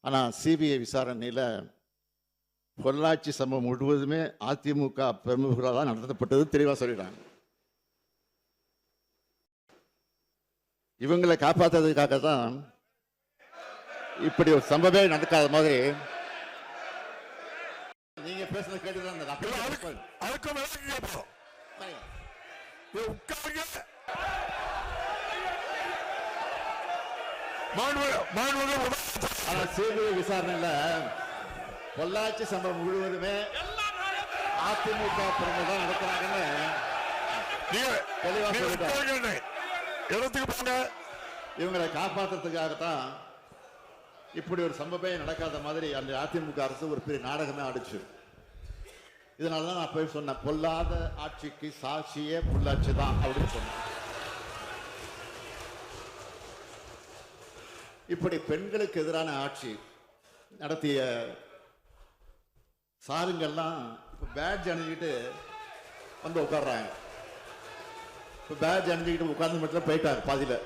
ஆனால் சிபிஐ விசாரணையில் பொள்ளாச்சி சம்பவம் முழுவதுமே அதிமுக பிரமுகர்களால் தான் நடத்தப்பட்டது தெளிவாக சொல்லிடுறாங்க. இவங்களை காப்பாற்றுறதுக்காக தான் இப்படி ஒரு சம்பவமே நடக்காத மாதிரி நீங்க பேசுறது கேட்டுதான் சிபிஐ விசாரணையில பொள்ளாச்சி சம்பவம் முழுவதுமே அதிமுக பிரமுகர் தான் நடக்கிறாங்கன்னு தெளிவாக சொல்லிட்டாங்க. இவங்களை காப்பாற்றுறதுக்காகத்தான் இப்படி ஒரு சம்பவமே நடக்காத மாதிரி அந்த அதிமுக அரசு ஒரு பெரிய நாடகமே ஆடிச்சு. இதனாலதான் நான் போய் சொன்னேன், பொல்லாத ஆட்சிக்கு சாட்சியே பொள்ளாச்சி தான் அப்படின்னு சொன்னேன். இப்படி பெண்களுக்கு எதிரான ஆட்சி நடத்திய சாருங்கெல்லாம் இப்போ பேட்ஜ் அணிஞ்சிக்கிட்டு வந்து உட்காடுறாங்க. இப்போ பேட்ஜ் அணிஞ்சிக்கிட்டு உட்கார்ந்து மட்டும் போயிட்டாங்க பாதியில்.